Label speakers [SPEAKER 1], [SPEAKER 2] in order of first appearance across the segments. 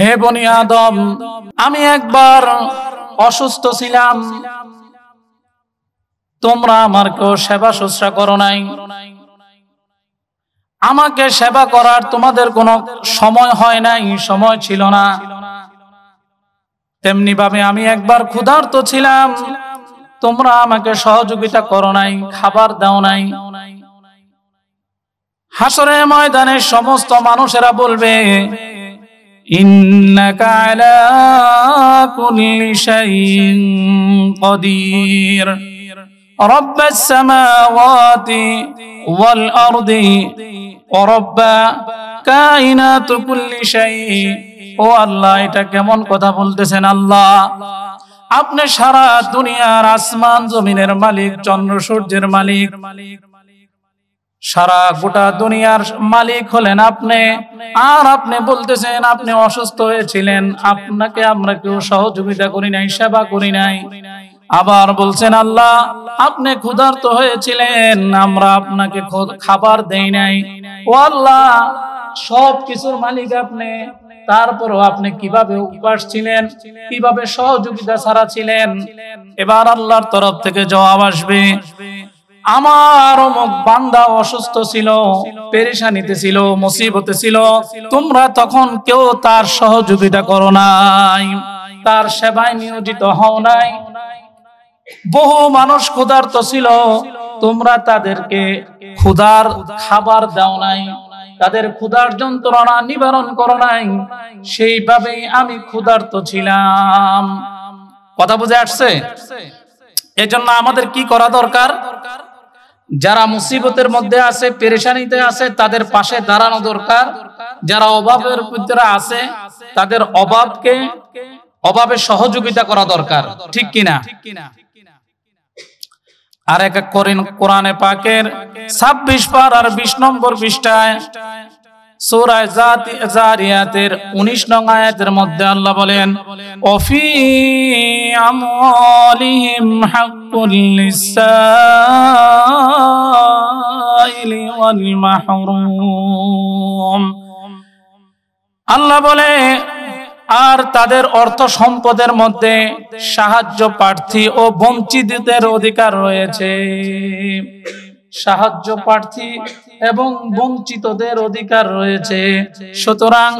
[SPEAKER 1] হে বনি আদম, আমি একবার অসুস্থ ছিলাম, তোমরা আমার কেউ সেবা শুশ্রূষা করো নাই, আমাকে সেবা করার তোমাদের কোনো সময় হয় নাই, সময় ছিল না। তেমনি ভাবে আমি একবার ক্ষুধার্ত ছিলাম, তোমরা আমাকে সহযোগিতা করো নাই, খাবার দাও নাই। হাসরের ময়দানে সমস্ত মানুষেরা বলবে, ইন্নাকা আলা কুল্লি শাইইন কাদির রব্বাস সামাওয়াতি ওয়াল আরদি ওয়া রব্বা কায়নাতি কুল্লি শাই। ও আল্লাহ, এটা কেমন কথা বলতেছেন আল্লাহ? আপনি সারা দুনিয়ার আসমান জমিনের মালিক, চন্দ্র সূর্যের মালিক, সারা গোটা দুনিয়ার মালিক হলেন আপনি। আর আপনি বলতেছেন আপনি অসুস্থ হয়েছিলেন, আপনাকে আমরা কেউ সহযোগিতা করি নাই, সেবা করি নাই। আবার বলছেন আল্লাহ, আপনি ক্ষুধার্ত হয়েছিলেন, আমরা আপনাকে খাবার দেই নাই। ও আল্লাহ, সব কিছুর মালিক আপনি, তারপরও আপনি কিভাবে উপবাস ছিলেন, কিভাবে সহযোগিতা ছাড়া ছিলেন? এবার আল্লাহর তরফ থেকে জবাব আসবে, আমার অমুক বান্দা অসুস্থ ছিল, পেরেশানিতে ছিল, মুসিবতে ছিল, তোমরা তখন কেউ তার সহযোগিতা করো নাই, তার সেবায় নিয়োজিত হও নাই। বহু মানুষ ক্ষুধার্ত ছিল, তোমরা তাদেরকে ক্ষুধার খাবার দাও নাই, তাদের ক্ষুধার যন্ত্রণা নিবারণ করো নাই। সেইভাবেই আমি ক্ষুধার্ত ছিলাম। কথা বুঝে আসছে? এজন্য আমাদের কি করা দরকার? যারা মুসিবতের মধ্যে আছে, পেরেশানিতে আছে, তাদের পাশে দাঁড়ানো দরকার। যারা অভাবের ভিতরে আছে, তাদের অভাবে সহযোগিতা করা দরকার, ঠিক কিনা? আর এক কোরআনে পাকের 26 পারার 20 নম্বর পৃষ্ঠায় সূরা যারিয়াতের 19 নং আয়াতের মধ্যে আল্লাহ বলেন, ওয়াফি আমওয়ালিহিম হাক্কুল লিসাইলি ওয়াল মাহরুম। আল্লাহ বলে, আর তাদের অর্থ সম্পদের মধ্যে সাহায্য প্রার্থী ও বঞ্চিতদের অধিকার রয়েছে। সাহায্য প্রার্থী এবং বঞ্চিতদের অধিকার রয়েছে। সুতরাং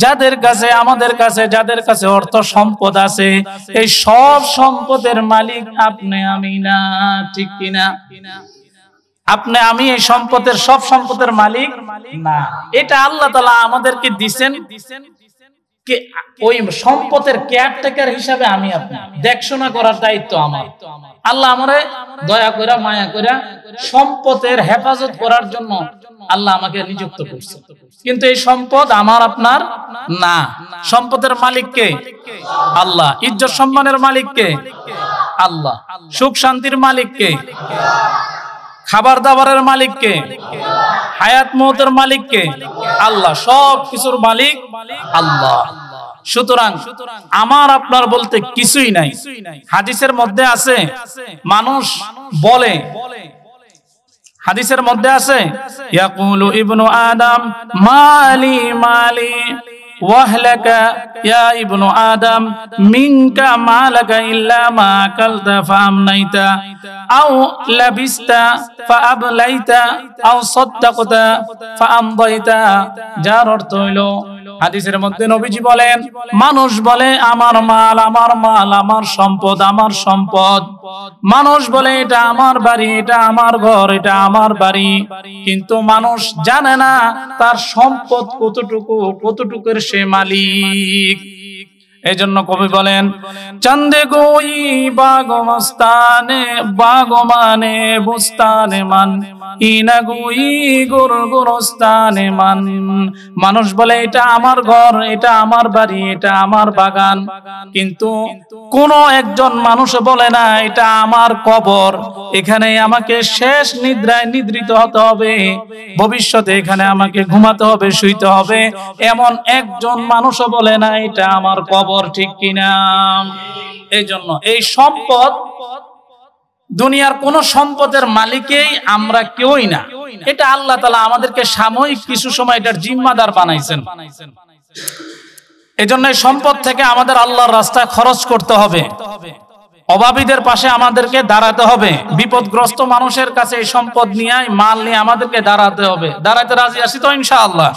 [SPEAKER 1] যাদের কাছে, আমাদের কাছে যাদের কাছে অর্থ সম্পদ আছে, এই সব সম্পদের মালিক আপনি আমি না, ঠিক কিনা? আপনি আমি এই সম্পদের, সব সম্পদের মালিক না। এটা আল্লাহ তাআলা আমাদেরকে দিবেন, ওই সম্পদের কেয়ারটেকার হিসাবে আমি আপনি, দেখশোনা করার দায়িত্ব আমার। আল্লাহ আমারে দয়া করে, মায়া করে সম্পদের হেফাজত করার জন্য আল্লাহ আমাকে নিযুক্ত করছে। কিন্তু এই সম্পদ আমার আপনার না। সম্পদের মালিক কে? আল্লাহ। ইজ্জত সম্মানের মালিক কে? আল্লাহ। সুখ শান্তির মালিক কে? খাবার দাবারের মালিক কে? হায়াত মওতের মালিক কে? আল্লাহ। সব কিছুর মালিক আল্লাহ। সুতরাং আমার আপনার বলতে কিছুই নাই। হাদিসের মধ্যে আছে, মানুষ বলে, হাদিসের মধ্যে আছে, ইয়াকুলু ইবনু আদম মালি মালি ওয়াহলাকা ইয়া ইবনু আদম মিনকা মালাকা ইল্লা মা আকালতা ফাআমনাইতা আও লাবিস্তা ফাআবলাইতা আও সাদ্দাকতা ফাআমদাইতা। যার অর্থ হইল, হাদিসের মধ্যে নবীজি বলেন, মানুষ বলে আমার মাল, আমার মাল, আমার সম্পদ, আমার সম্পদ। মানুষ বলে এটা আমার বাড়ি, এটা আমার ঘর, এটা আমার বাড়ি। কিন্তু মানুষ জানে না তার সম্পদ কতটুকুর সে মালিক। এই জন্য কবি বলেন, চন্দে গোই বাগমস্তানে বাগমানে বুস্তানে মান ইনা গোই গোরগোরস্তানে মান। মানুষ বলে এটা আমার ঘর, এটা আমার বাড়ি, এটা আমার বাগান। কিন্তু কোন একজন মানুষ বলে না এটা আমার কবর, এখানে আমাকে শেষ নিদ্রায় নিদ্রিত হতে হবে, ভবিষ্যতে এখানে আমাকে ঘুমাতে হবে, শুইতে হবে। এমন একজন মানুষও বলে না এটা আমার কবর, ঠিক কিনা? এই জন্য এই সম্পদ, দুনিয়ার কোন সম্পদের মালিকই আমরা কেউই না। এটা আল্লাহ তাআলা আমাদেরকে সাময়িক কিছু সময় এটার জিম্মাদার বানাইছেন। এজন্য এই সম্পদ থেকে আমাদের আল্লাহর রাস্তায় খরচ করতে হবে, অভাবীদের পাশে আমাদেরকে দাঁড়াতে হবে, বিপদগ্রস্ত মানুষের কাছে এই সম্পদ নিয়ে মাল নিয়ে আমাদেরকে দাঁড়াতে হবে। দাঁড়াতে রাজি আছি তো ইনশাআল্লাহ?